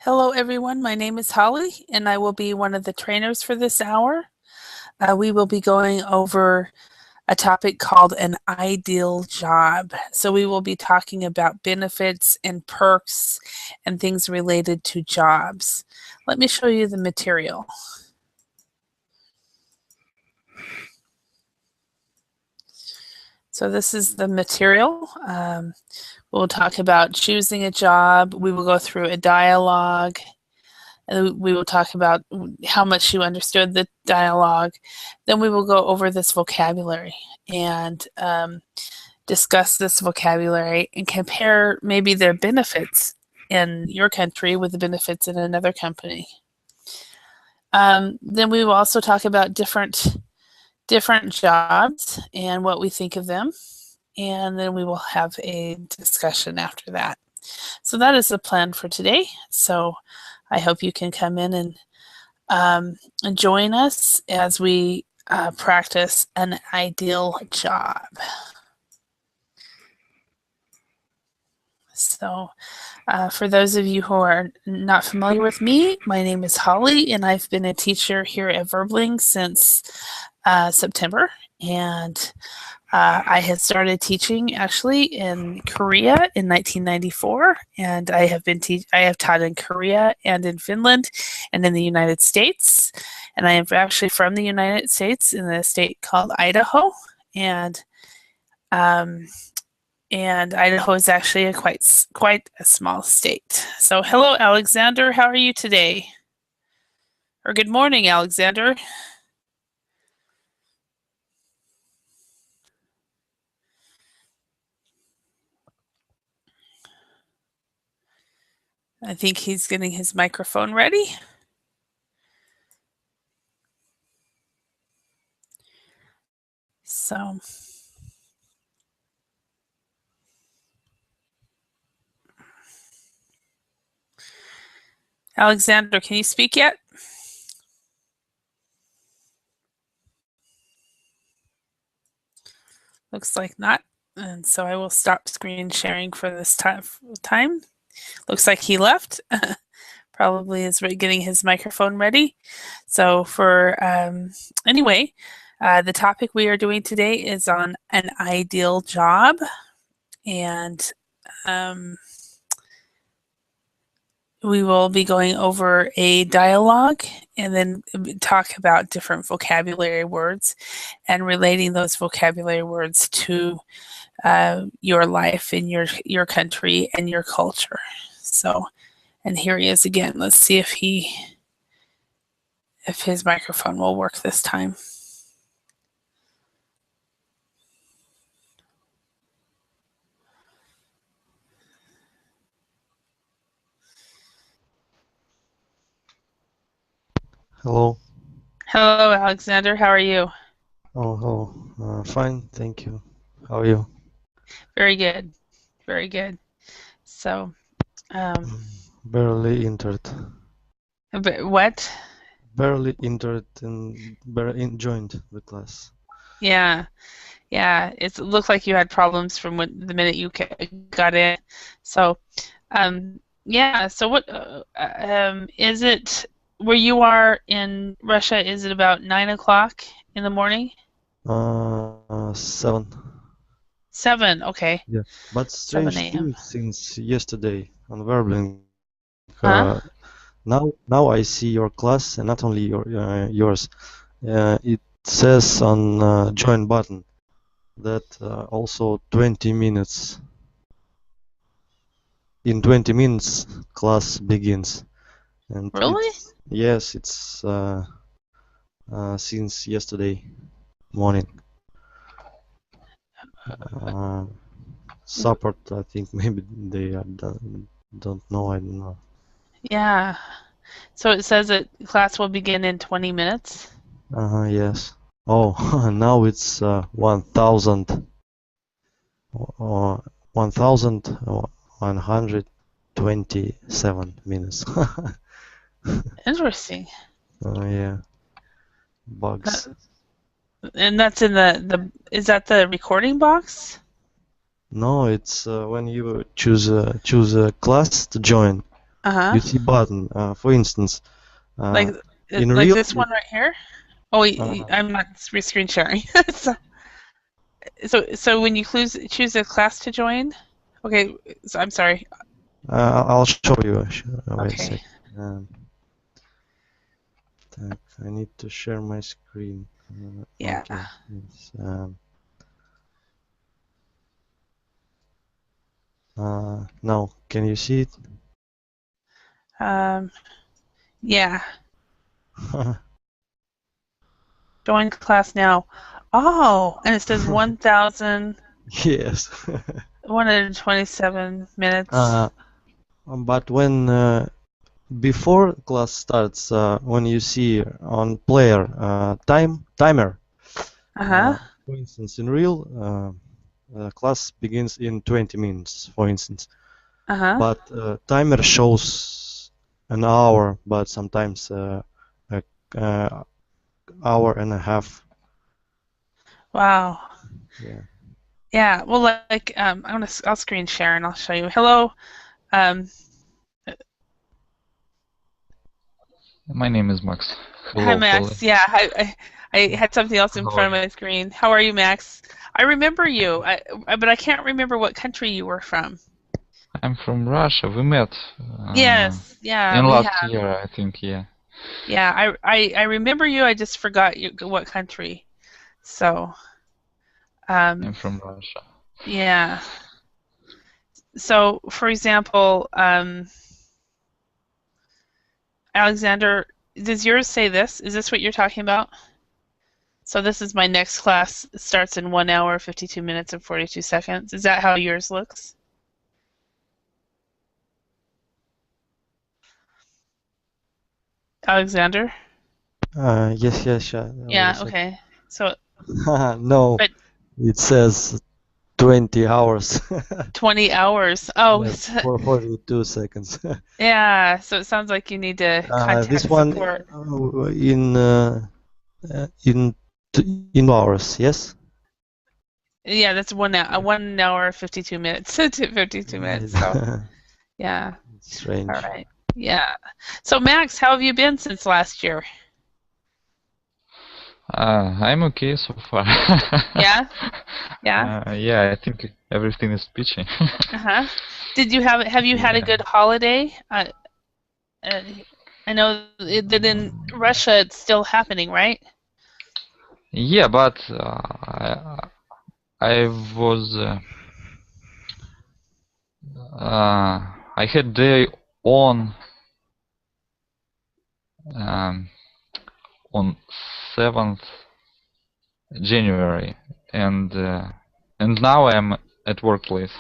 Hello, everyone. My name is Holly, and I will be one of the trainers for this hour. We will be going over a topic called an ideal job. So, we will be talking about benefits and perks and things related to jobs. Let me show you the material. So, this is the material. We'll talk about choosing a job. We will go through a dialogue. And we will talk about how much you understood the dialogue. Then we will go over this vocabulary and discuss this vocabulary and compare maybe the benefits in your country with the benefits in another company. Then we will also talk about different jobs and what we think of them. And then we will have a discussion after that. So that is the plan for today. So I hope you can come in and join us as we practice an ideal job. So for those of you who are not familiar with me, my name is Holly, and I've been a teacher here at Verbling since September. And I had started teaching actually in Korea in 1994, and I have taught in Korea and in Finland and in the United States. And I am actually from the United States in a state called Idaho, and Idaho is actually a quite a small state. So hello, Alexander. How are you today? Or good morning, Alexander. I think he's getting his microphone ready. So Alexander, can you speak yet? Looks like not. And so I will stop screen sharing for this time. Looks like he left. Probably is getting his microphone ready. So for anyway, the topic we are doing today is on an ideal job, and we will be going over a dialogue and then talk about different vocabulary words and relating those vocabulary words to your life in your country and your culture. So, and here he is again. Let's see if his microphone will work this time. Hello. Hello, Alexander. How are you? Oh, hello. Fine, thank you. How are you? Very good. Very good. So, Barely entered. what? Barely entered and barely joined the class. Yeah. Yeah, it looked like you had problems from the minute you got in. So, yeah. So, what is it where you are in Russia? Is it about 9 o'clock in the morning? 7. 7. Okay. Yeah, but 7 strange a.m. thing since yesterday on Verbling. Huh? Now I see your class and not only yours. It says on join button that also 20 minutes. In 20 minutes, class begins. And Really? it's since yesterday morning. Support, I think maybe they don't know. I don't know. Yeah. So it says that class will begin in 20 minutes. Yes. Oh, now it's 1,000 or 1,127 minutes. Interesting. Yeah. Bugs. And that's in is that the recording box? No, it's when you choose a class to join. Uh-huh. you see button. For instance, Like in like real, this one right here? Oh, wait, uh, I'm not screen sharing. So, so when you choose a class to join, okay, so I'm sorry. I'll show you. Wait a Okay. sec. Um, I need to share my screen. Yeah. Okay. Yes. Now, can you see it? Um, yeah. Join class now. Oh, and it says 1,127 Yes. minutes. uh, but when before class starts, when you see on player timer, Uh-huh. uh, for instance, in real, class begins in 20 minutes, for instance. Uh-huh. But timer shows an hour, but sometimes a uh, hour and a half. Wow. Yeah. Yeah. Well, like I'll screen share and I'll show you. Hello. Um, My name is Max. Hi, Hello, Holly. Max. Yeah, I had something else in How are front you? of my screen. How are you, Max? I remember you, but I can't remember what country you were from. I'm from Russia. We met Yes, yeah, in we last have. year, I think. Yeah, Yeah, I remember you. I just forgot what country. So, I'm um, from Russia. yeah. So, for example, Alexander, does yours say this? Is this what you're talking about? So this is my next class. It starts in 1 hour, 52 minutes, and 42 seconds. Is that how yours looks? Alexander? Yes, yes, yeah. Wait a Yeah, sec. okay. So, No, but it says 20 hours. 20 hours. Oh, Yeah, for 42 seconds. yeah. So it sounds like you need to This contact one support. in 2 hours, yes? Yeah, that's 1 hour, 52 minutes to 52 minutes. So, yeah. It's All strange. right. Yeah. So, Max, how have you been since last year? I'm okay so far. Yeah? Yeah? Yeah, I think everything is peachy. Uh-huh. Have you had a Yeah, good holiday? Uh, I know that in Russia it's still happening, right? yeah, but I was I had day on um, on 7th January, and now I'm at workplace.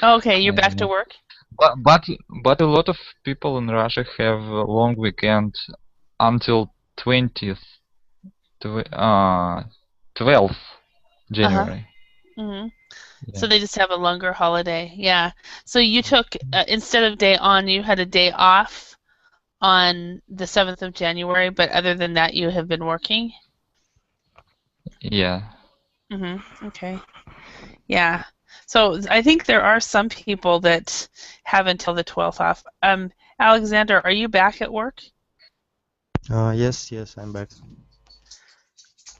Okay, you're back to Uh, work? but but but a lot of people in Russia have a long weekend until 20th, 12th Uh-huh. January. Hmm. Yeah. So they just have a longer holiday. Yeah. So you took instead of day on, you had a day off on the 7th of January, but other than that, you have been working? Yeah. Okay. Yeah. So I think there are some people that have until the 12th off. Alexander, are you back at work? Yes, yes, I'm back.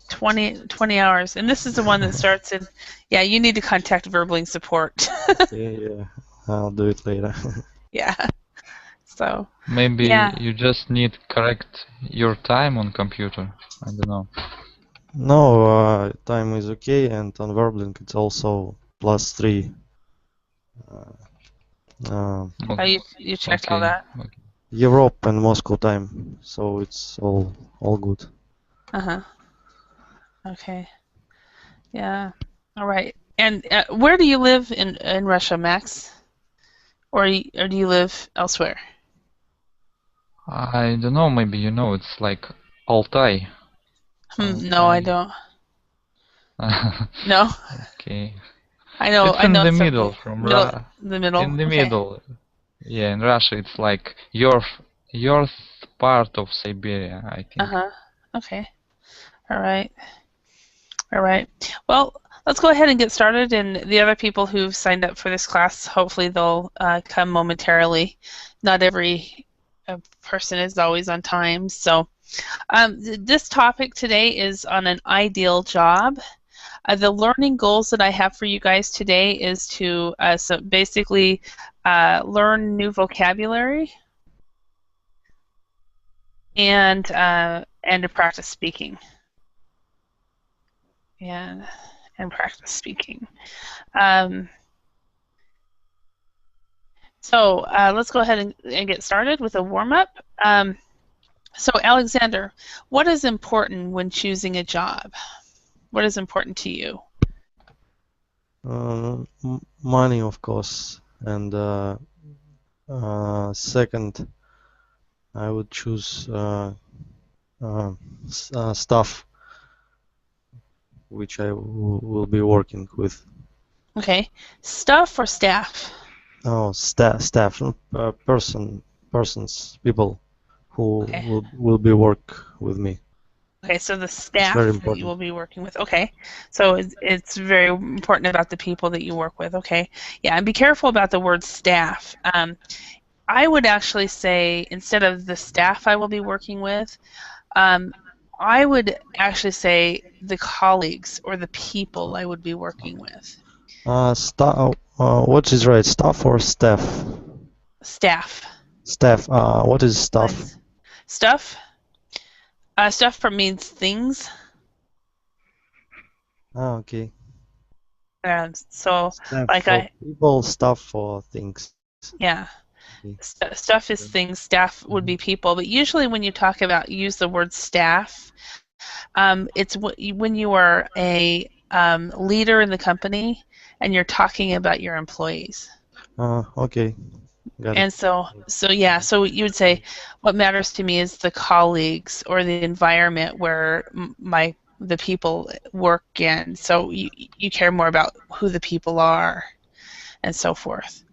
20 hours. And this is the one that starts in, yeah, you need to contact Verbling support. Okay, yeah, I'll do it later. Yeah. So, Maybe yeah. you just need correct your time on computer. I don't know. No, time is okay, and on Verblink it's also +3. Uh, Oh, O- you checked all Okay. that? Okay. Europe and Moscow time, so it's all good. Uh-huh. Okay. Yeah. All right. And where do you live in Russia, Max? Or do you live elsewhere? I don't know. Maybe you know. It's like Altai. No, I Altai. don't. No. Okay. I It's in know the it's middle something from middle the in middle. the Okay. middle. Yeah, in Russia it's like your part of Siberia, I think. Uh-huh. Okay. All right. All right. Well, let's go ahead and get started. And the other people who've signed up for this class, hopefully they'll come momentarily. Not every person is always on time. So this topic today is on an ideal job. The learning goals that I have for you guys today is to so basically learn new vocabulary and to practice speaking. And practice speaking. So let's go ahead and get started with a warm-up. So Alexander, what is important when choosing a job? What is important to you? Money, of course, and second, I would choose staff which I will be working with. Okay, stuff or staff? Oh, staff, persons, people who will be work with me. Okay, so the staff very that you will be working with. Okay, so it's very important about the people that you work with. Okay, yeah, and be careful about the word staff. I would actually say instead of the staff I will be working with, I would actually say the colleagues or the people I would be working with. Staff. What is right? Staff or staff? Staff. Staff. What is staff? Nice. Stuff. Stuff means things. Okay. So Staff like for people, stuff for things. Yeah. Okay. Stuff is things. Staff would be people. But usually when you talk about use the word staff, it's when you are a leader in the company and you're talking about your employees. Okay. Got and it. so you would say what matters to me is the colleagues or the environment where the people work in. So you care more about who the people are and so forth.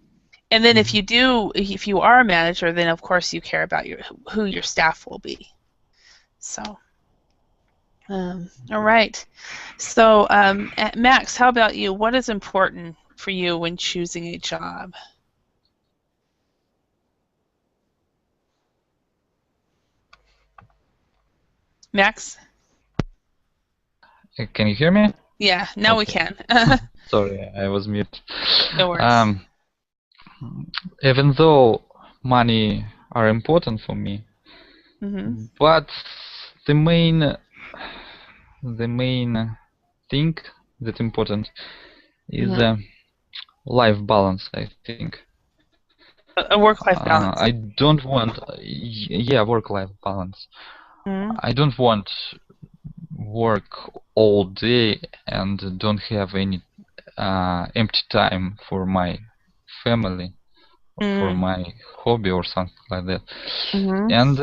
And then if you are a manager, then of course you care about who your staff will be. So all right. So Max, how about you? What is important for you when choosing a job? Max? Can you hear me? Yeah, now we can. Sorry, I was mute. No worries. Even though money are important for me, but the main thing that's important is life balance, I think. A work-life balance. I don't want, work-life balance. I don't want work all day and don't have any empty time for my family, for my hobby or something like that. And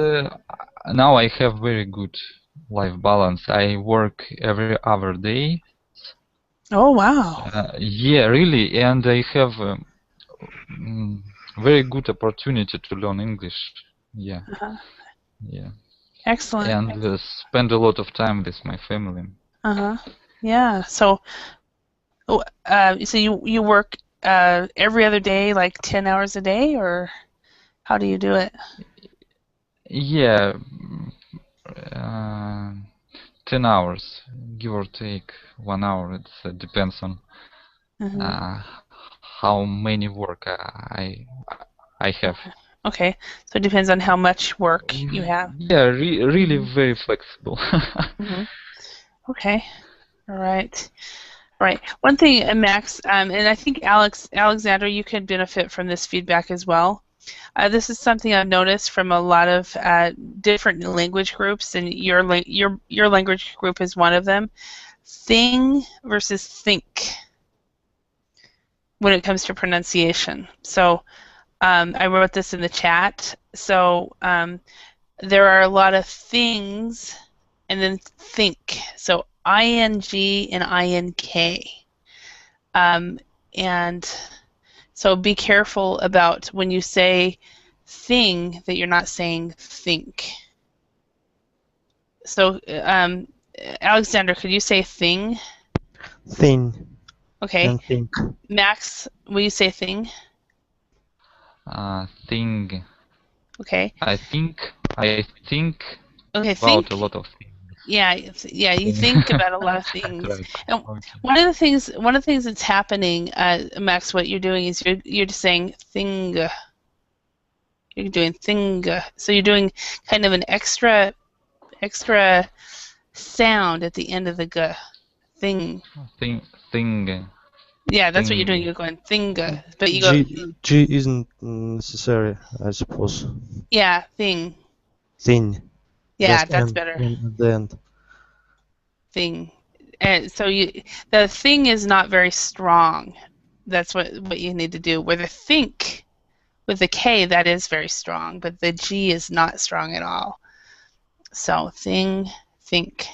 now I have very good life balance. I work every other day. Oh wow! Yeah, really, and I have very good opportunity to learn English. Yeah, yeah. Excellent. And spend a lot of time with my family. Yeah. So, so you work every other day, like 10 hours a day, or how do you do it? Yeah, 10 hours, give or take 1 hour. It depends on how many work I have. Okay, so it depends on how much work you have. Yeah, really very flexible. Okay, all right. Right. One thing, Max, and I think Alexander, you could benefit from this feedback as well. This is something I've noticed from a lot of different language groups, and your language group is one of them. Thing versus think when it comes to pronunciation. So I wrote this in the chat. So there are a lot of things and then think. So ing and ink. And so be careful about when you say thing that you're not saying think. So Alexander, could you say thing? Thin Okay. and think. Max, will you say thing? Thing. Okay. I think Okay, about think. a lot of things. Yeah, you think about a lot of things. Right. And Okay. one of the things that's happening, Max, what you're doing is you're just saying thing. You're doing thing. So you're doing kind of an extra sound at the end of the g. Thing. Thing. Yeah, that's what you're doing. Thing. You're going thing, but you go G isn't necessary, I suppose. yeah, thing. Thin. Yeah, Just that's N, better. N at the end. Thing. And so the thing is not very strong. That's what you need to do. Where the think with the K, that is very strong, but the G is not strong at all. So thing, think.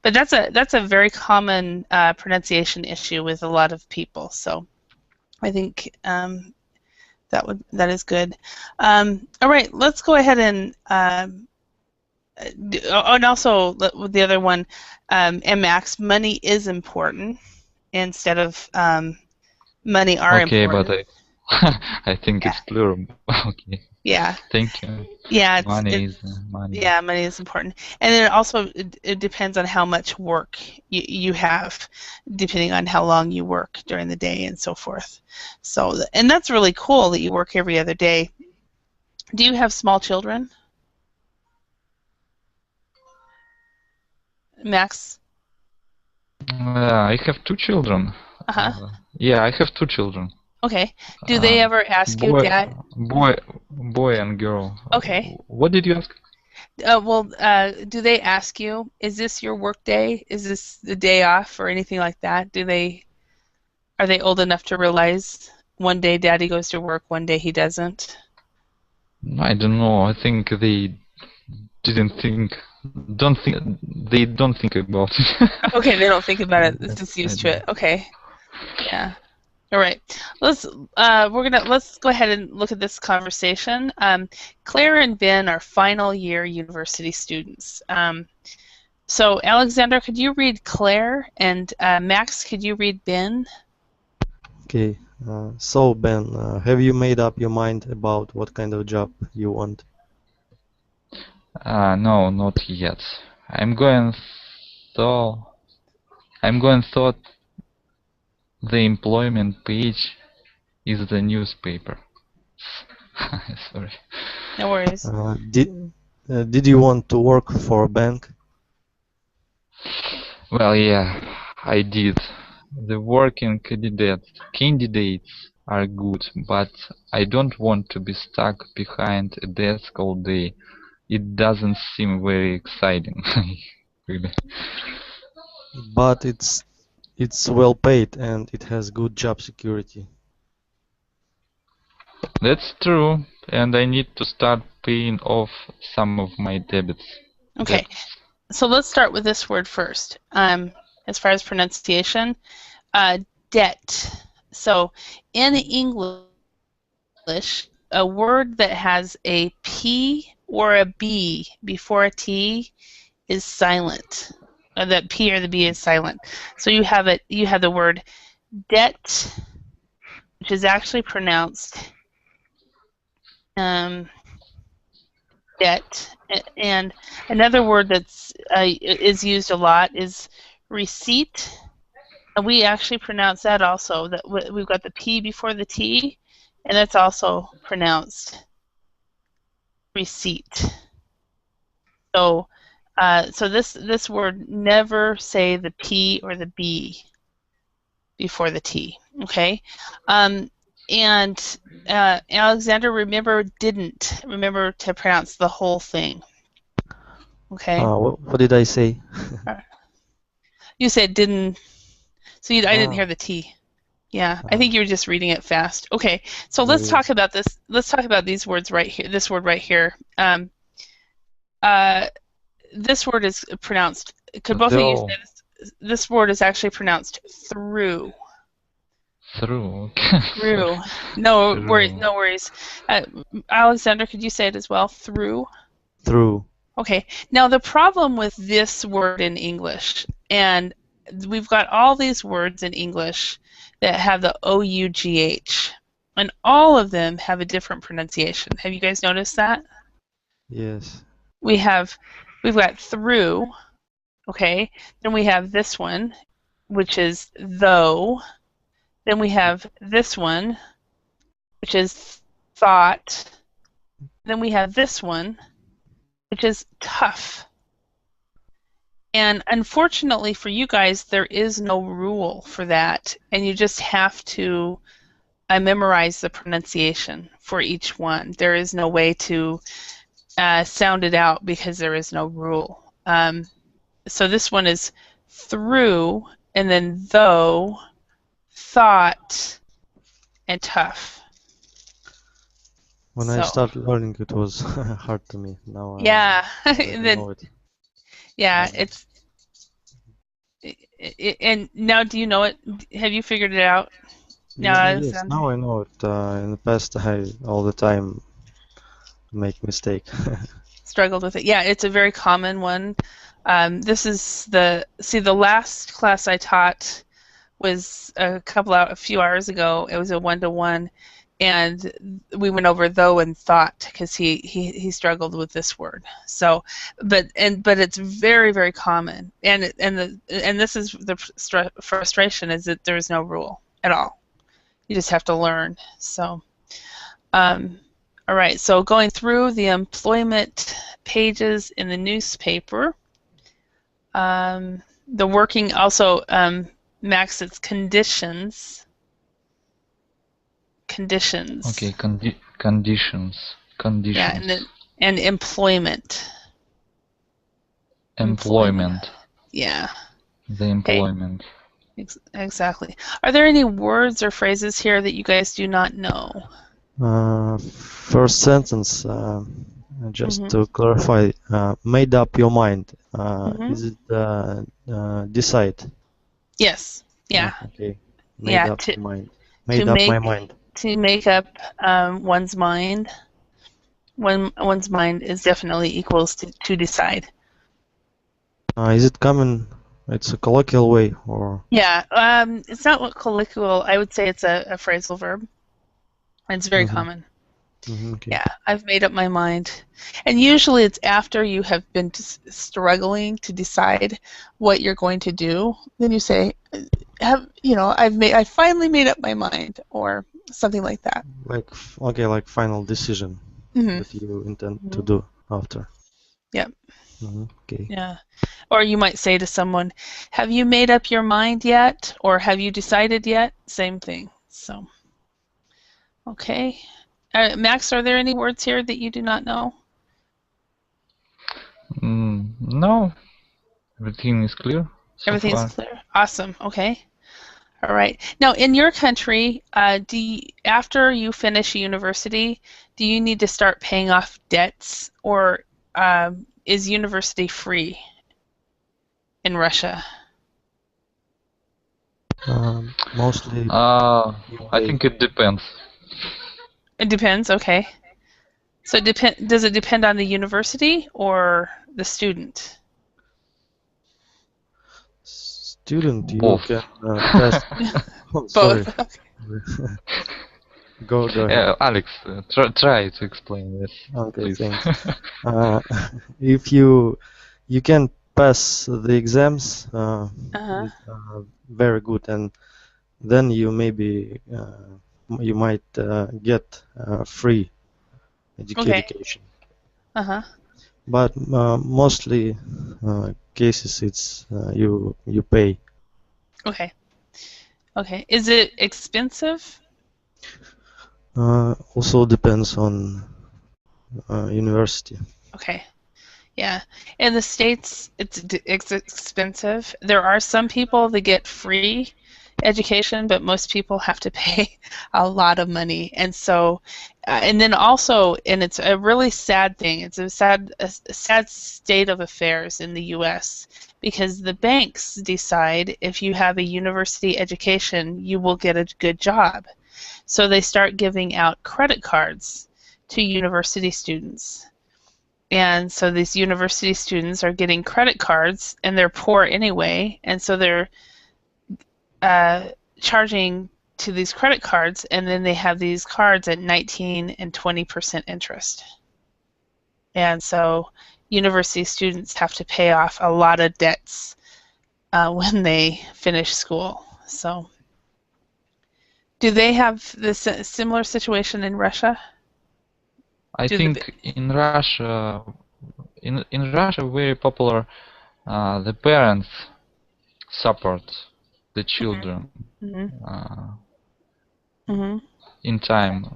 But that's a very common pronunciation issue with a lot of people. So I think that is good. All right, let's go ahead and and also the other one, and Max, money is important instead of money are Okay, important. but I think it's plural. Okay. Yeah. Thank you. Yeah, Money is money. yeah, money is important, and then also it depends on how much work you have, depending on how long you work during the day and so forth. So, and that's really cool that you work every other day. Do you have small children, Max? I have two children. Uh-huh. Yeah, I have two children. Okay. Do they ever ask you, Boy, Dad? boy and girl. Okay. What did you ask? Do they ask you, is this your work day? Is this the day off or anything like that? Are they old enough to realize one day Daddy goes to work, one day he doesn't? I don't know. I think they didn't think. They don't think about it. Okay, they don't think about it. It's just used to it. Okay. Yeah. All right. Let's go ahead and look at this conversation. Claire and Ben are final year university students. So Alexander, could you read Claire, and Max, could you read Ben? Okay. So Ben, have you made up your mind about what kind of job you want? No, not yet. I'm going thought the employment page is the newspaper. Sorry. No worries. Did you want to work for a bank? Well, yeah, I did. The working candidates are good, but I don't want to be stuck behind a desk all day. It doesn't seem very exciting, really. But it's well paid and it has good job security. That's true, and I need to start paying off some of my debits. Okay, so let's start with this word first. As far as pronunciation, debt. So in English, a word that has a P or a B before a T is silent. Or that P or the B is silent. So you have the word debt, which is actually pronounced debt. And another word that's is used a lot is receipt. And we actually pronounce that also. That we've got the P before the T, and that's also pronounced receipt. So, this word, never say the P or the B before the T. Okay. And Alexander, remember to pronounce the whole thing. Okay. What did I say? You said didn't. So I didn't hear the T. Yeah, I think you were just reading it fast. Okay, so let's talk about this. Let's talk about these words right here. This word right here. This word is pronounced. Could both of you say this? This word is actually pronounced through. Through. Through. No worries. No worries. Alexander, could you say it as well? Through. Through. Okay. Now the problem with this word in English, and we've got all these words in English that have the O-U-G-H, and all of them have a different pronunciation. Have you guys noticed that? Yes. We've got through, okay? Then we have this one, which is though. Then we have this one, which is thought. Then we have this one, which is tough. And unfortunately for you guys, there is no rule for that, and you just have to memorize the pronunciation for each one. There is no way to sound it out because there is no rule. So this one is through, and then though, thought, and tough. When I started learning, it was hard to me. Now yeah, I know it. Yeah, and now do you know it? Have you figured it out? Yes, now I know it. In the past, I all the time make mistake. Struggled with it. Yeah, it's a very common one. This is the last class I taught was a few hours ago. It was a 1-to-1, and we went over though and thought because he struggled with this word. So, but it's very, very common, and this is the frustration, is that there's no rule at all. You just have to learn. So, all right. So going through the employment pages in the newspaper, the working also. Max, it's conditions. Conditions. Okay, conditions. Yeah, and employment. Employment. Yeah. The employment. Okay. Exactly. Are there any words or phrases here that you guys do not know? First sentence, just to clarify, made up your mind. Is it decide? Yes. Yeah. Okay. Made up your mind. Made up my mind. To make up one's mind. One's mind is definitely equals to decide. Is it common? It's a colloquial way, or? Yeah. It's not what colloquial. I would say it's a phrasal verb. It's very common. Okay. Yeah, I've made up my mind. And usually it's after you have been struggling to decide what you're going to do. Then you say, I finally made up my mind, or something like that. Like final decision that you intend to do after. Yep. Okay. Yeah. Or you might say to someone, have you made up your mind yet? Or have you decided yet? Same thing. So, okay. Max, are there any words here that you do not know? No. Everything is clear. Everything's clear. Awesome. Okay. All right. Now, in your country, after you finish university, do you need to start paying off debts, or is university free in Russia? Mostly. I think it depends. It depends. Okay. So does it depend on the university or the student? Student, you Both. can pass. Sorry. Both. Go ahead. Yeah, Alex, try to explain this. Okay, please. thanks. If you can pass the exams, very good, and then you maybe you might get free education. Okay. But mostly cases it's you pay. Okay. Okay. Is it expensive? Also depends on university. Okay. Yeah. In the States, it's expensive. There are some people that get free education, but most people have to pay a lot of money. And so, and then also, and it's a really sad thing. It's a sad state of affairs in the U.S. because the banks decide if you have a university education, you will get a good job. So they start giving out credit cards to university students. And so these university students are getting credit cards, and they're poor anyway, and so they're charging to these credit cards, and then they have these cards at 19 and 20% interest. And so university students have to pay off a lot of debts when they finish school. So, do they have this similar situation in Russia? I think in Russia, in Russia, very popular. The parents support the children in time.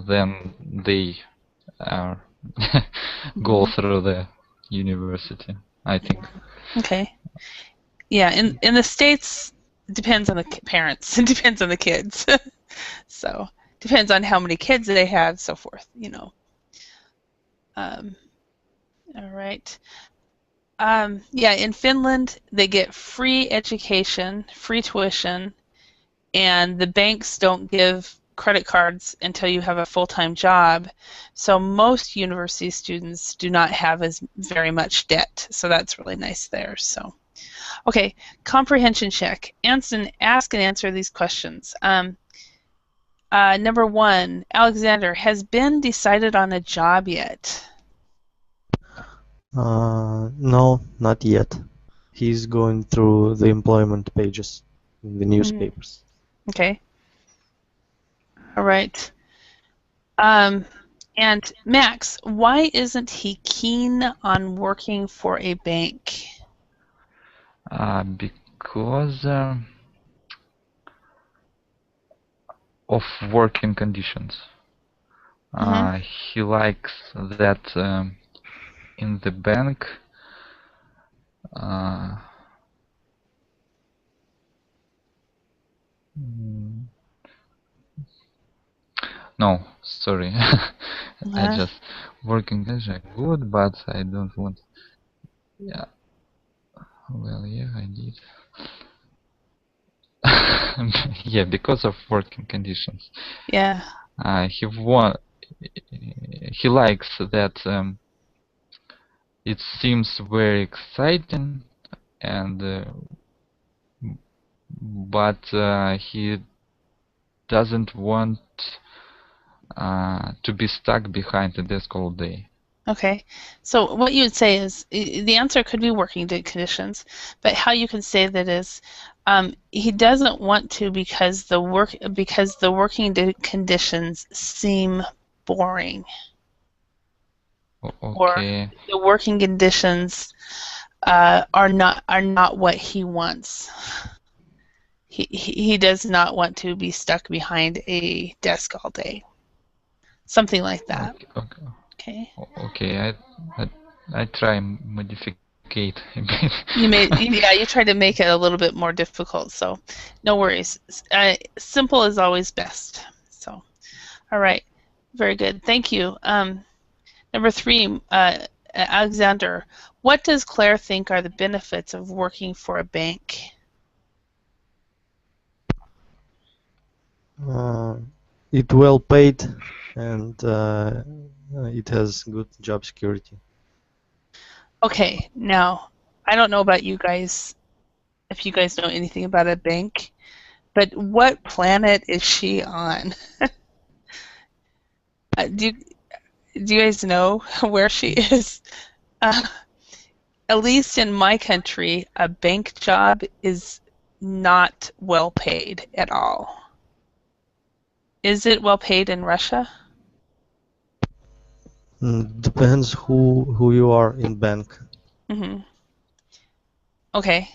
Then they go through the university, I think. Okay. Yeah, in the States, it depends on the parents. It depends on the kids. So, depends on how many kids they have, so forth, you know. All right. Yeah, in Finland, they get free education, free tuition, and the banks don't give credit cards until you have a full-time job. So most university students do not have as very much debt. So that's really nice there. So, okay, comprehension check. Ask and answer these questions. Number 1, Alexander, has Ben decided on a job yet? No, not yet. He's going through the employment pages in the newspapers. Okay. All right. And Max, why isn't he keen on working for a bank? Because of working conditions. He likes that in the bank no, sorry. I just working conditions are good, but I don't want. Yeah. Well, yeah, I did. Yeah, because of working conditions. Yeah. He likes that it seems very exciting, and but he doesn't want to be stuck behind the desk all day. Okay, so what you would say is the answer could be working conditions, but how you can say that is he doesn't want to because the working conditions seem boring. Okay. Or the working conditions are not what he wants. He does not want to be stuck behind a desk all day. Something like that. Okay. Okay. I try modificate a bit. You tried to make it a little bit more difficult, so no worries. Simple is always best. So, all right, very good. Thank you. Number 3, Alexander, what does Claire think are the benefits of working for a bank? It well paid, and it has good job security. Okay, now I don't know about you guys, if you guys know anything about a bank, but what planet is she on? Do you guys know where she is? At least in my country, a bank job is not well paid at all. Is it well paid in Russia? Depends who you are in bank. Okay.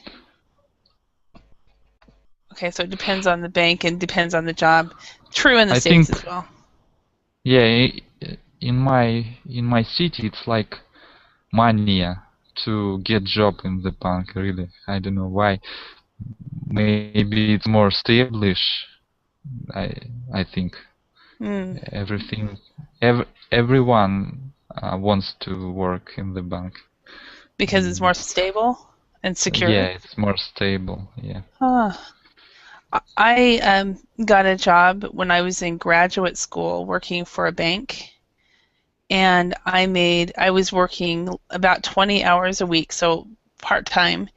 Okay, so it depends on the bank and depends on the job. True in the States as well. Yeah, in my city, it's like mania to get job in the bank. Really, I don't know why. Maybe it's more established. I think everyone wants to work in the bank because it's more stable and secure. Yeah, it's more stable. Yeah. I got a job when I was in graduate school working for a bank, and I was working about 20 hours a week, so part-time,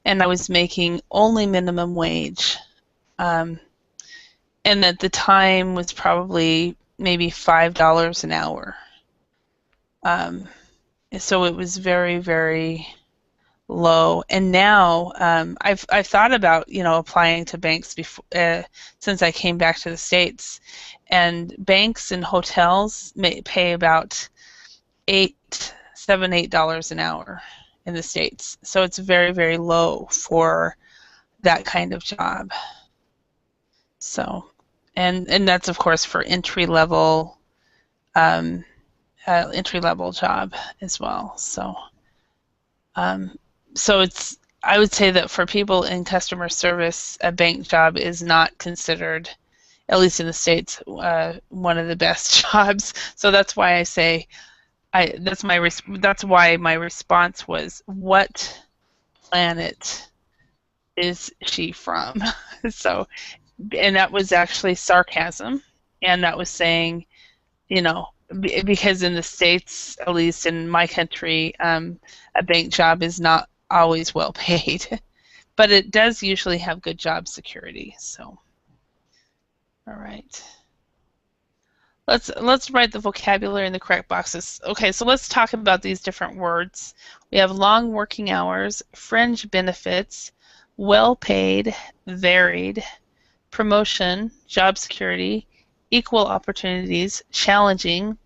and I was making only minimum wage. Um, and at the time was probably maybe $5 an hour. So it was very, very low. And now I've thought about applying to banks before since I came back to the States, and banks and hotels may pay about $8 an hour in the States. So it's very, very low for that kind of job. So, and that's of course for entry level job as well. So, so I would say that for people in customer service, a bank job is not considered, at least in the States, one of the best jobs. So that's why I say, that's why my response was, what planet is she from? So, and that was actually sarcasm, and that was saying, because in the States, at least in my country, a bank job is not always well paid, but it does usually have good job security. So, all right. Let's write the vocabulary in the correct boxes. Okay, so let's talk about these different words. We have long working hours, fringe benefits, well paid, varied, promotion, job security, equal opportunities, challenging,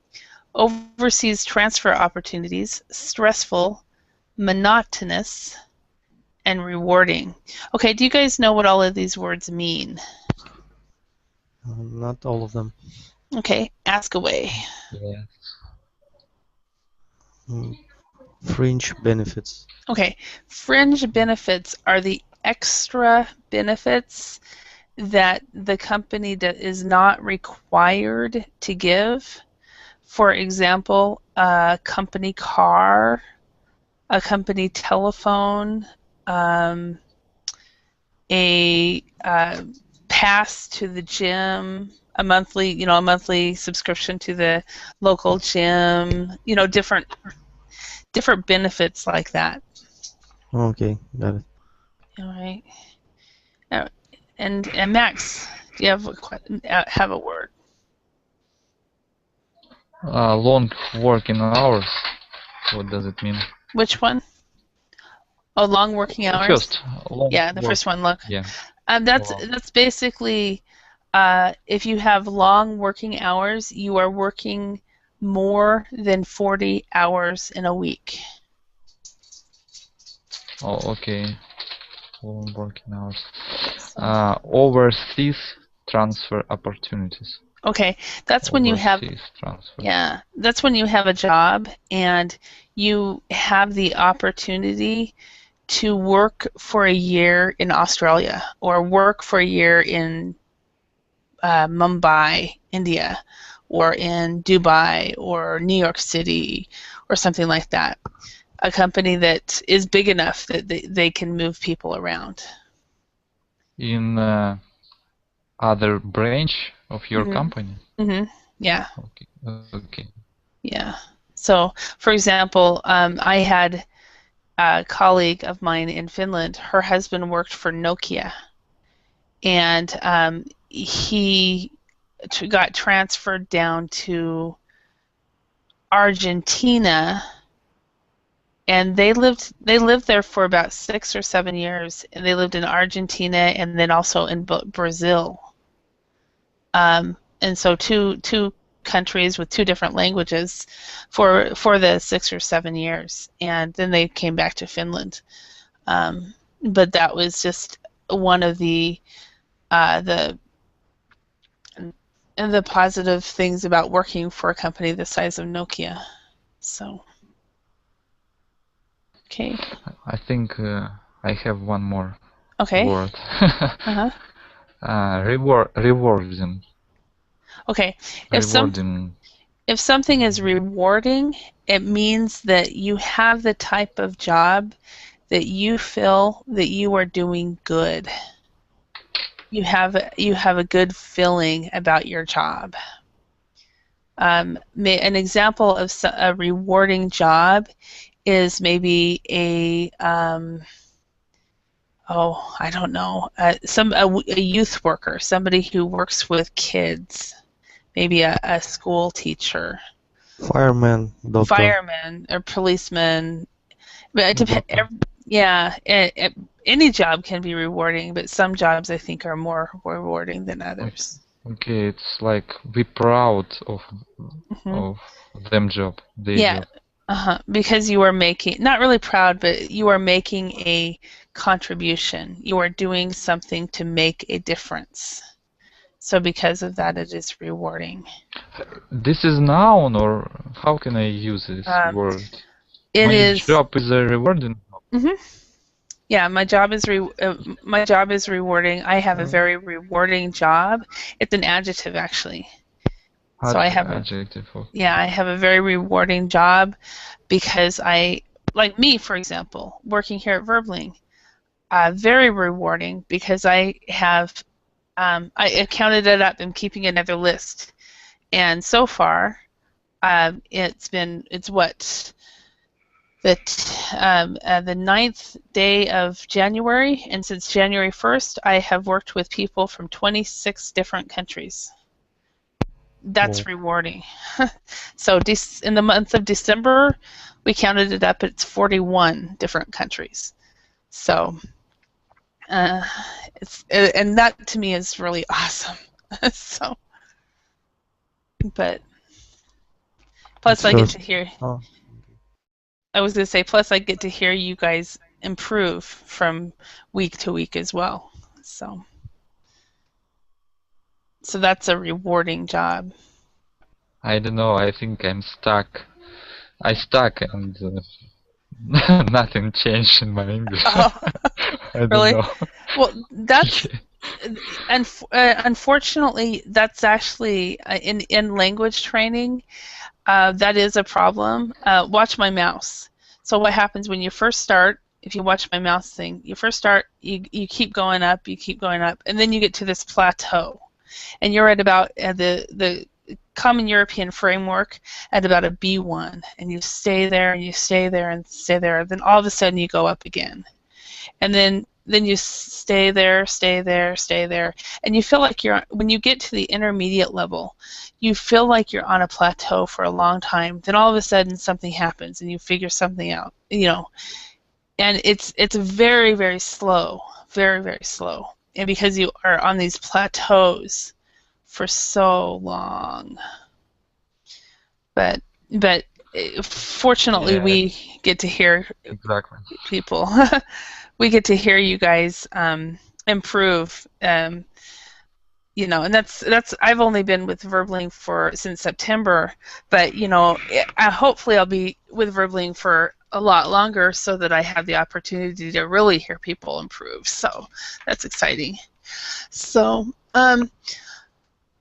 overseas transfer opportunities, stressful, monotonous, and rewarding. Okay, do you guys know what all of these words mean? Not all of them. Okay, ask away. Yeah. Fringe benefits. Okay, fringe benefits are the extra benefits that the company is not required to give. For example, a company car, a company telephone, a pass to the gym, a monthly subscription to the local gym, different benefits like that. Okay, got it. All right. And Max, do you have a word? Long working hours. What does it mean? Which one? Oh, long working hours. First, the first one. Look. Yeah. That's basically if you have long working hours, you are working more than 40 hours in a week. Oh, okay. Long working hours. Overseas transfer opportunities. Okay, that's when you have transfer. That's when you have a job and you have the opportunity to work for a year in Australia or work for a year in Mumbai, India, or in Dubai or New York City or something like that. A company that is big enough that they can move people around. In other branch of your company? Mm-hmm. Yeah. Okay. Yeah. So, for example, I had a colleague of mine in Finland. Her husband worked for Nokia, and he got transferred down to Argentina, and they lived there for about 6 or 7 years, and they lived in Argentina and then also in Brazil. And so two countries with two different languages for the 6 or 7 years, and then they came back to Finland. But that was just one of the positive things about working for a company the size of Nokia. So, okay. I think I have one more word. Rewarding. Okay. If something is rewarding, it means that you have the type of job that you feel that you are doing good. You have a good feeling about your job. An example of a rewarding job is maybe I don't know, a youth worker, somebody who works with kids, maybe a school teacher, Fireman, doctor, fireman, or policeman. But it depends. doctor. Yeah, any job can be rewarding, but some jobs I think are more rewarding than others. Okay, it's like be proud of Mhm. them job, their Yeah, job. because you are making, not really proud, but you are making a contribution. You are doing something to make a difference. So because of that, it is rewarding. This is noun, or how can I use this Um, word? it My is. job is a rewarding. Mhm. Yeah, my job is rewarding. I have a very rewarding job. It's an adjective actually. So I have Adjective. I have a very rewarding job because like me, for example, working here at Verbling, very rewarding because I counted it up. I'm keeping another list, and so far, it's what the 9th day of January, and since January 1st, I have worked with people from 26 different countries. That's rewarding. So in the month of December, we counted it up, it's 41 different countries. So, and that to me is really awesome. So, but plus I get to hear. I was going to say, plus I get to hear you guys improve from week to week as well. So that's a rewarding job. I don't know. I think I'm stuck. I stuck and nothing changed in my English. Oh, I don't really? know. Well, that's unfortunately that's actually in language training. That is a problem. Watch my mouse. So what happens when you first start? If you watch my mouse thing, you first start, you keep going up, and then you get to this plateau, and you're at about the Common European Framework at about a B1, and you stay there and you stay there and stay there. Then all of a sudden you go up again, and then you stay there, and you feel like when you get to the intermediate level, you feel like you're on a plateau for a long time. Then all of a sudden something happens and you figure something out, and it's very, very slow, very, very slow, and because you are on these plateaus for so long. But fortunately, we get to hear people. We get to hear you guys improve. And that's I've only been with Verbling since September, but hopefully I'll be with Verbling for a lot longer so that I have the opportunity to really hear people improve. So that's exciting. So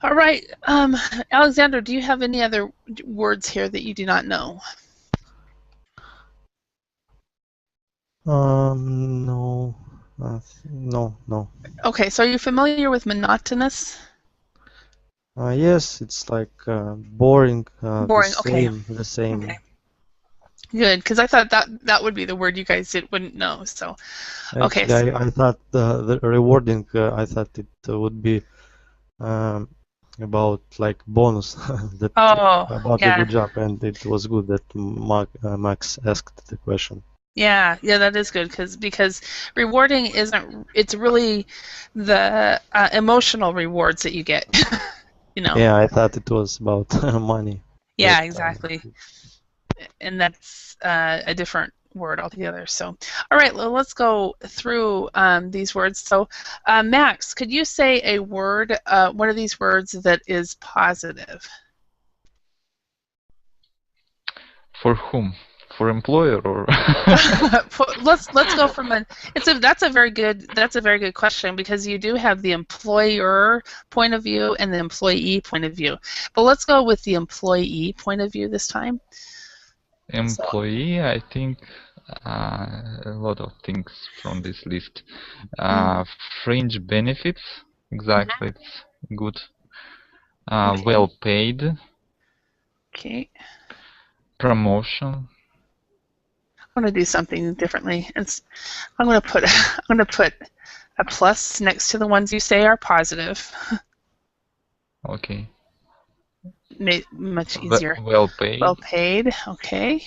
all right, Alexander, do you have any other words here that you do not know? No, no. Okay, so are you familiar with monotonous? Yes, it's like boring. Boring. The same. Okay. Good, because I thought that would be the word you guys wouldn't know. So, okay. Actually, I thought the rewarding. I thought it would be about like bonus about a good job, and it was good that Max asked the question. Yeah, that is good because rewarding isn't. It's really the emotional rewards that you get. Yeah, I thought it was about money. Yeah, exactly. And that's a different word altogether. So, all right, well, let's go through these words. So, Max, could you say a word, one of these words that is positive? For whom? For employer or? let's go from that's a very good question, because you do have the employer point of view and the employee point of view. But let's go with the employee point of view this time. Employee, I think a lot of things from this list. Fringe benefits, exactly, it's good. Well paid. Okay. Promotion. I'm going to do something differently. I'm going to put a plus next to the ones you say are positive. Okay. Much easier. Well paid. Well paid. Okay.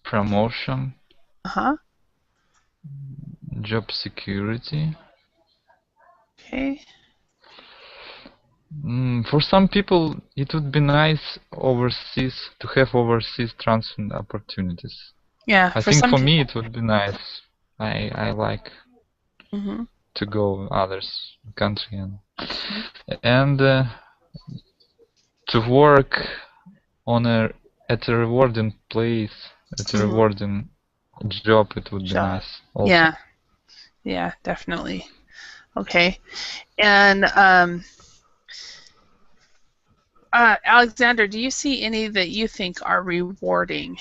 Promotion. Uh-huh. Job security. Okay. For some people, it would be nice to have overseas transfer opportunities. Yeah. I think for me it would be nice. I like to go others country and to work at a rewarding place, at a rewarding job. It would be nice. Also. Yeah, definitely. Okay. And Alexander, do you see any that you think are rewarding?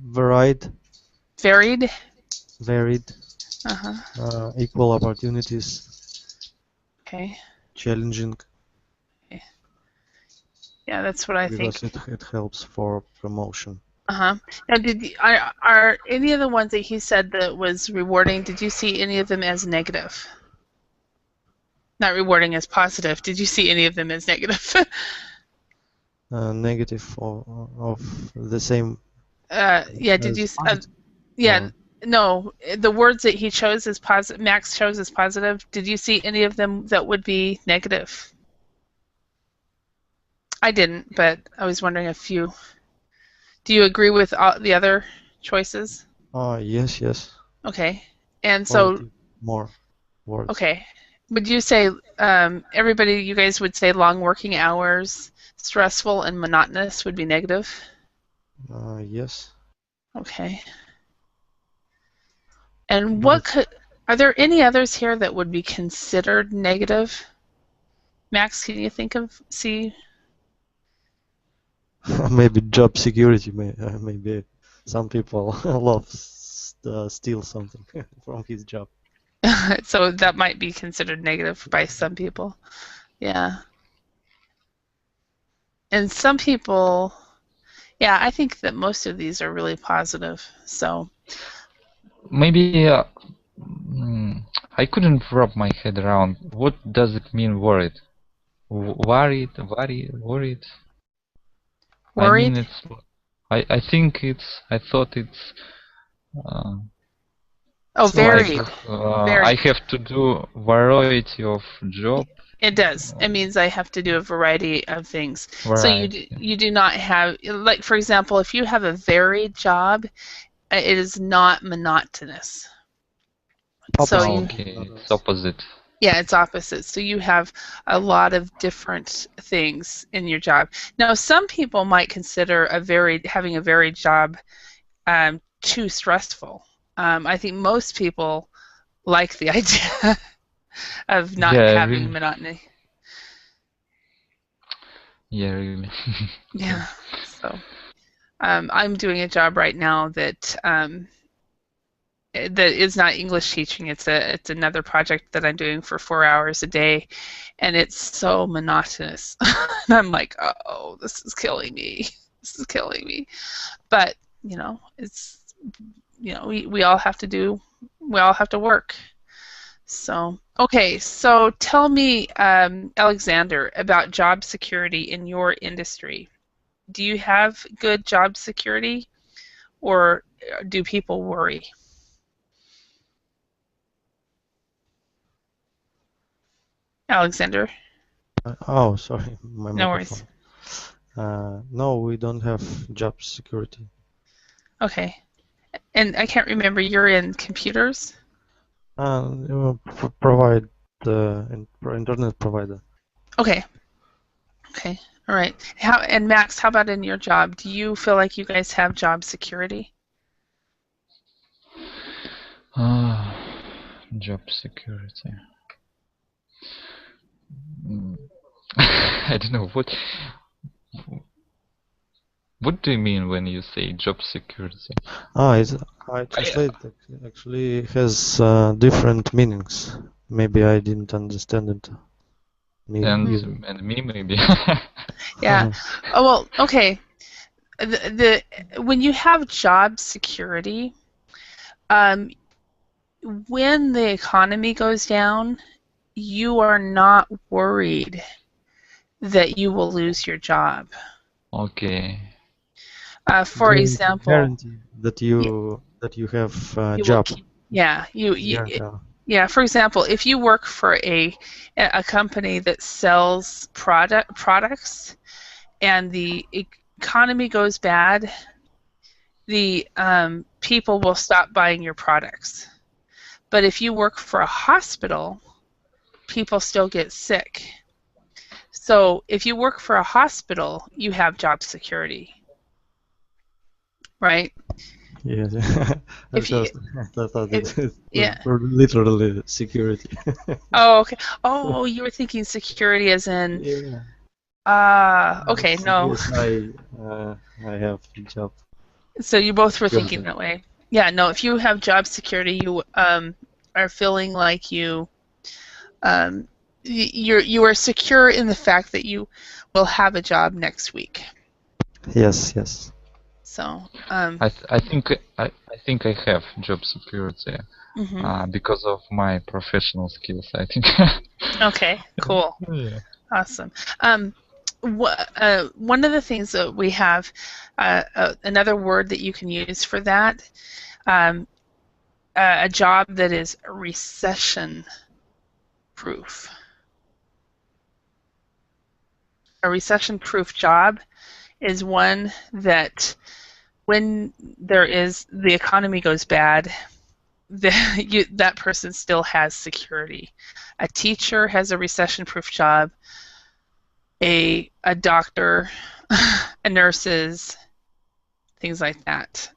Varied. Varied. Equal opportunities. Okay. Challenging. Okay. Yeah, that's what I think. Because it helps for promotion. Now, are any of the ones that he said that was rewarding? Did you see any of them as negative? Not rewarding as positive. Did you see any of them as negative? Negative of the same. Yeah. Did you? Yeah. No, the words that he chose as positive, Max chose as positive. Did you see any of them that would be negative? I didn't, but I was wondering if you. Do you agree with all the other choices? Yes. Okay, and positive, so more words. Okay, would you say everybody? You guys would say long working hours, stressful and monotonous would be negative? Yes. Okay. And are there any others here that would be considered negative? Max, can you see? Maybe job security. Maybe some people love steal something from his job. So that might be considered negative by some people. Yeah. And some people, yeah, I think that most of these are really positive. So maybe I couldn't wrap my head around what does it mean worried. Worried. I mean, it's. I think it's. I thought it's. very. Like, I have to do variety of job. It does. It means I have to do a variety of things. Right. So you do not have, like, for example, if you have a varied job, it is not monotonous. Okay, it's opposite. Yeah, it's opposite. So you have a lot of different things in your job. Now, some people might consider having a varied job too stressful. I think most people like the idea of not having monotony. Yeah, really. Yeah. So I'm doing a job right now that is not English teaching. It's another project that I'm doing for 4 hours a day, and it's so monotonous. And I'm like, oh, this is killing me. This is killing me. But it's we all have to work. So okay, so tell me, Alexander, about job security in your industry. Do you have good job security, or do people worry? Alexander? Sorry, my No microphone. worries. No, we don't have job security. Okay. And I can't remember, you're in computers? Provide internet provider. Okay. Okay. All right. And Max, how about in your job? Do you feel like you guys have job security? Job security. I don't know what do you mean when you say job security? I translate actually has different meanings. Maybe I didn't understand it And me maybe. Yeah. Oh well. Okay. When you have job security, when the economy goes down, you are not worried that you will lose your job. Okay. For example, guarantee that you have a you will job. yeah, yeah. For example, if you work for a company that sells products and the economy goes bad, the people will stop buying your products. But if you work for a hospital, people still get sick. So if you work for a hospital, you have job security, right? Yes. If you, I thought it yeah. was literally security. Oh, okay. Oh, you were thinking security as in. Yeah. Okay, no. Yes, I have a job. So you both were Security. thinking that way. Yeah, no. If you have job security, you are feeling like you are secure in the fact that you will have a job next week. Yes, yes. So I think I have job security because of my professional skills, I think. okay, cool. Yeah. Awesome. One of the things that we have, another word that you can use for that, a job that is recession proof. A recession proof job is one that when the economy goes bad, that person still has security. A teacher has a recession proof job. A doctor, a nurses, things like that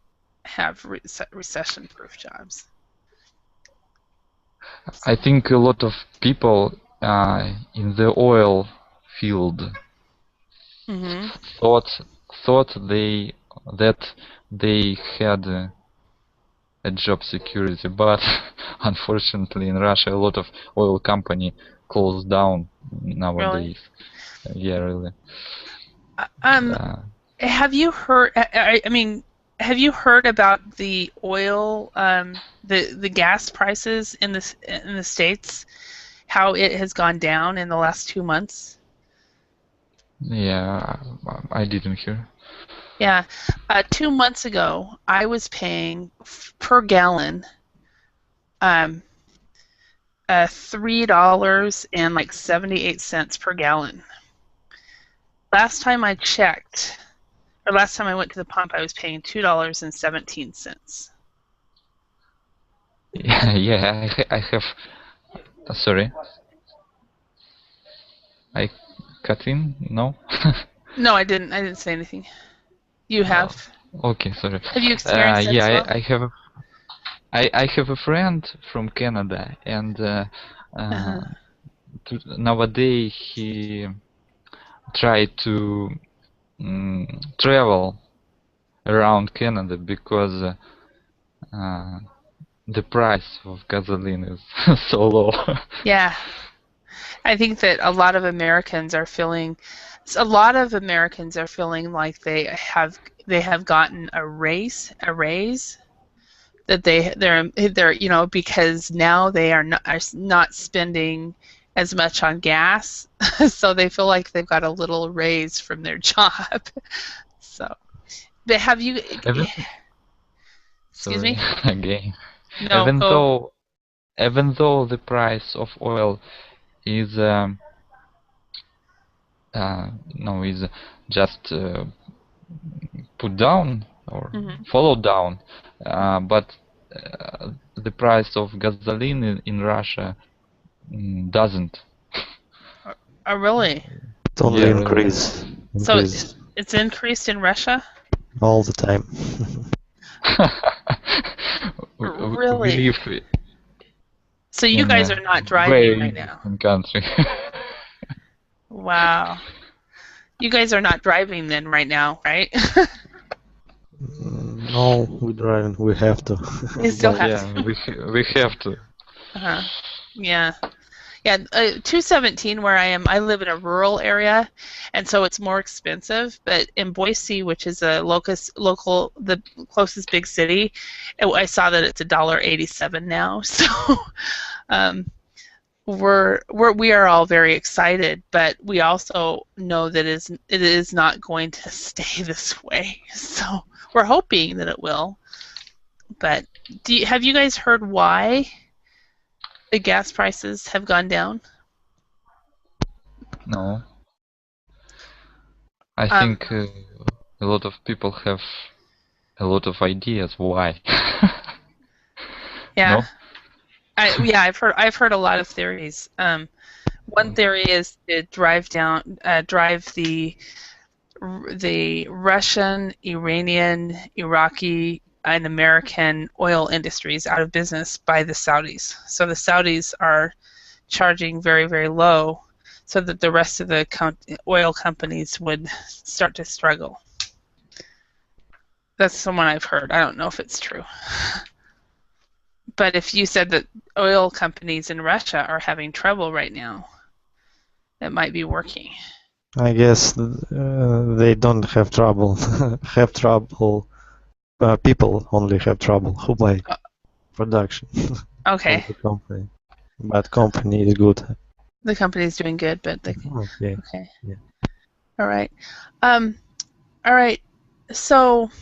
have recession proof jobs. I think a lot of people in the oil field thought that they had a job security, but unfortunately in Russia a lot of oil company closed down nowadays. Really? Yeah, really. Have you heard? I mean, have you heard about the oil, the gas prices in the States? How it has gone down in the last 2 months? Yeah, I didn't hear. Yeah, 2 months ago, I was paying per gallon, $3.78 per gallon. Last time I checked, or last time I went to the pump, I was paying $2.17. Yeah, I have. Sorry, I cut in. No. No, I didn't. I didn't say anything. You have. Okay, sorry. Have you experienced that as well? I have. I have a friend from Canada, and nowadays he tried to travel around Canada because the price of gasoline is so low. Yeah. I think that a lot of Americans are feeling like they have gotten a raise that they're because now they are not spending as much on gas, so they feel like they've got a little raise from their job. So, but have you? Excuse me? Again. No, Even though the price of oil is is just put down or follow down, but the price of gasoline in Russia doesn't. Oh, really? It only Yeah, really. increase. So it's increased in Russia? All the time. Really? So you guys are not driving right now? Country. Wow. You guys are not driving then right now, right? No, we driving. We have to. You still have to. Yeah, we have to. Yeah. Yeah, 217 where I am, I live in a rural area, and so it's more expensive. But in Boise, which is a the closest big city, I saw that it's $1.87 now. So um, we are all very excited, but we also know that it is not going to stay this way. So we're hoping that it will. But have you guys heard why the gas prices have gone down? No. I Um, think a lot of people have a lot of ideas why. yeah. No? I've heard a lot of theories. One theory is to drive the Russian, Iranian, Iraqi, and American oil industries out of business by the Saudis. So the Saudis are charging very, very low, so that the rest of the oil companies would start to struggle. That's someone I've heard. I don't know if it's true. But if you said that oil companies in Russia are having trouble right now, it might be working. I guess they don't have trouble. Have trouble. People only have trouble who buy production Okay. of the company. But company is good. The company's doing good, but Okay. okay. Yeah. All right. All right. So,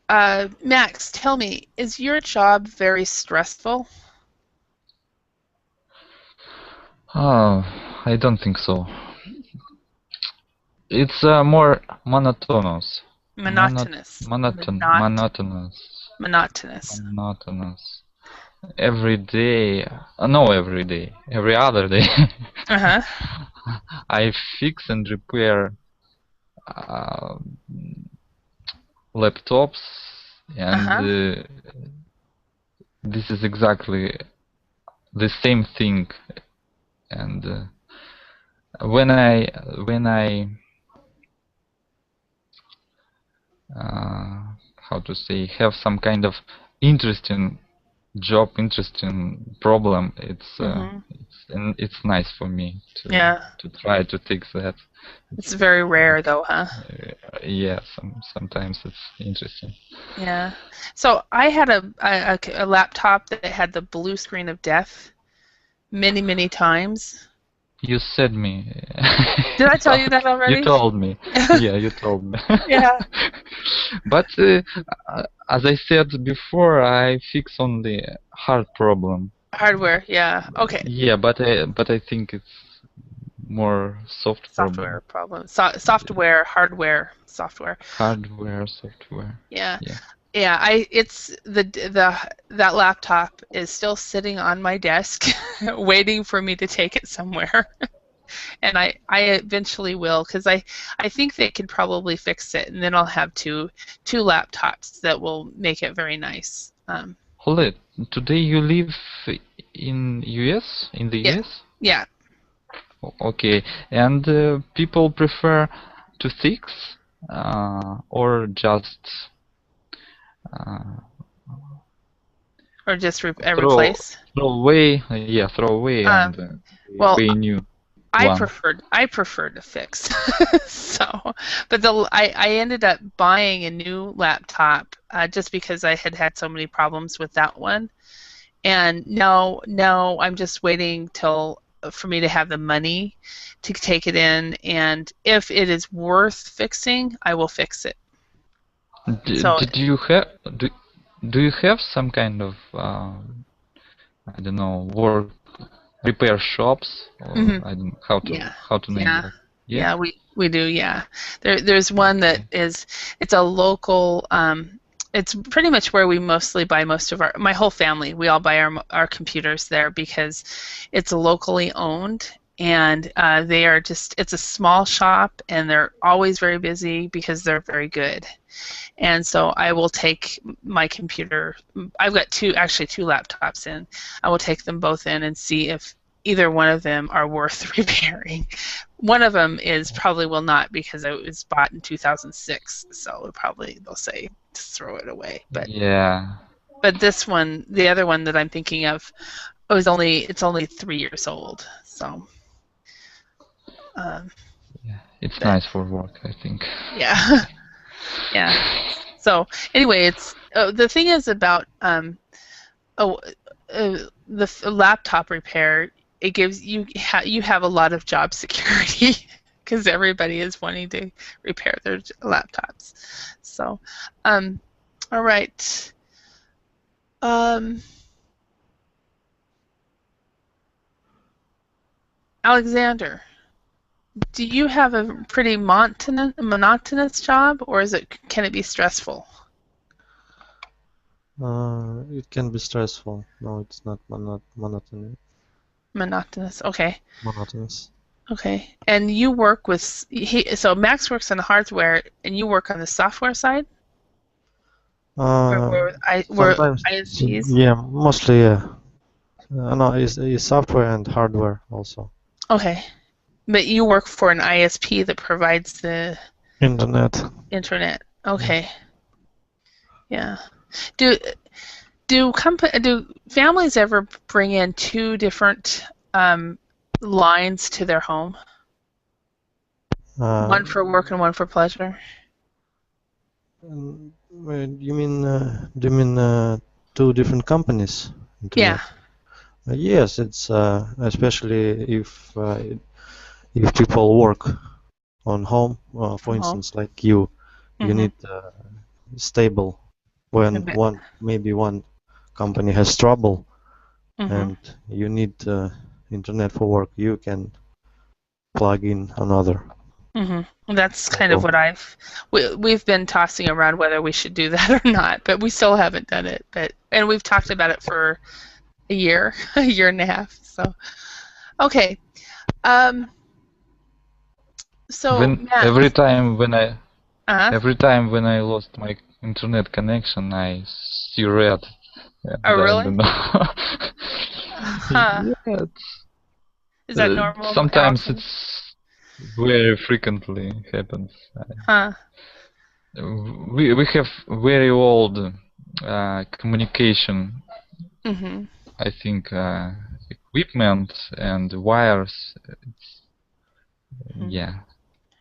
Max, tell me, is your job very stressful? Oh, I don't think so. It's more monotonous. Monotonous. Monotonous. Every day, no, every day, every other day, Uh-huh. I fix and repair laptops, and this is exactly the same thing. And when I how to say, have some kind of interesting job, interesting problem, it's nice for me to try to fix that. It's very rare though, huh? Yeah, sometimes it's interesting. Yeah. So I had a laptop that had the blue screen of death many, many times. You said me. Did I tell you that already? You told me. Yeah, you told me. Yeah. But as I said before, I fix only hard problem. Hardware, yeah. Okay. Yeah, but I think it's more Software problem. Software, hardware, software. Hardware, software. Yeah. It's that laptop is still sitting on my desk, waiting for me to take it somewhere. And I eventually will, because I think they could probably fix it, and then I'll have two laptops that will make it very nice. Hold it. Today you live in US? In the US? Yeah. Okay. And people prefer to fix or just replace? Throw away. Yeah, throw away and buy new. I prefer to fix. But I ended up buying a new laptop just because I had so many problems with that one, and now I'm just waiting for me to have the money to take it in, and if it is worth fixing, I will fix it. Do you have some kind of I don't know, repair shops, or I don't know how to name that. Yeah, we do. Yeah, there's one that it's a local. It's pretty much where we mostly buy my whole family. We all buy our computers there because it's locally owned, and it's a small shop, and they're always very busy because they're very good. And so I will take my computer. I've got two laptops in. I will take them both in and see if either one of them are worth repairing. One of them probably will not, because it was bought in 2006, so they'll say just throw it away. But yeah. But this one, the other one that I'm thinking of, it's only 3 years old. So. Yeah, it's nice for work, I think. Yeah. Yeah. So anyway, it's the thing is about the laptop repair. It gives you you have a lot of job security because everybody is wanting to repair their laptops. So, all right. Alexander, do you have a pretty monotonous job, or can it be stressful? It can be stressful. No, it's not monotonous. Monotonous. Okay. Monotonous. Okay. And you work with so Max works on the hardware, and you work on the software side, where Sometimes, ISPs. yeah, mostly, yeah. No, it's software and hardware also. Okay. But you work for an ISP that provides the Internet. Okay. Yeah. Do families ever bring in two different lines to their home? One for work and one for pleasure? You mean, do you mean two different companies? Internet? Yeah. Yes, it's especially if people work on home, for instance, like you need stable when maybe one company has trouble and you need internet for work, you can plug in another. That's kind of what we've been tossing around whether we should do that or not, but we still haven't done it. And we've talked about it for a year and a half. So, okay. So every time when I lost my internet connection, I see red. Oh, really? I don't know. Yeah, is that normal? Sometimes it's very frequently happens. We have very old communication. I think equipment and wires. Yeah,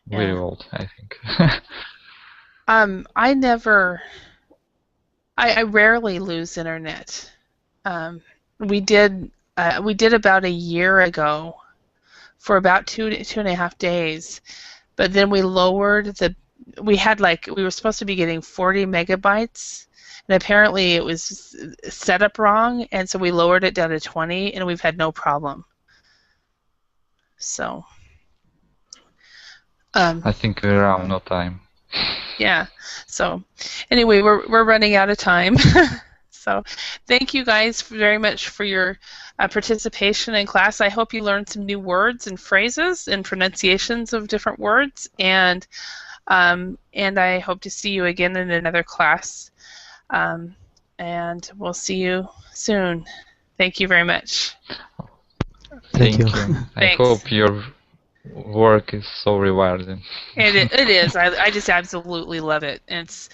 very old. I think. I rarely lose internet. We did about a year ago for about two and a half days, but then we lowered we were supposed to be getting 40 megabytes, and apparently it was set up wrong, and so we lowered it down to 20, and we've had no problem. So. I think we're around no time. Yeah. So, anyway, we're running out of time. So, thank you guys very much for your participation in class. I hope you learned some new words and phrases and pronunciations of different words, and I hope to see you again in another class. And we'll see you soon. Thank you very much. Thank you. I hope your work is so rewarding. It is. I just absolutely love it. It's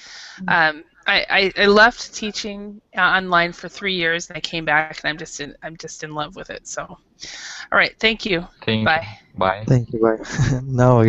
I left teaching online for 3 years, and I came back, and I'm just in love with it. So, all right, thank you. Bye. Bye. Thank you. Bye. Now.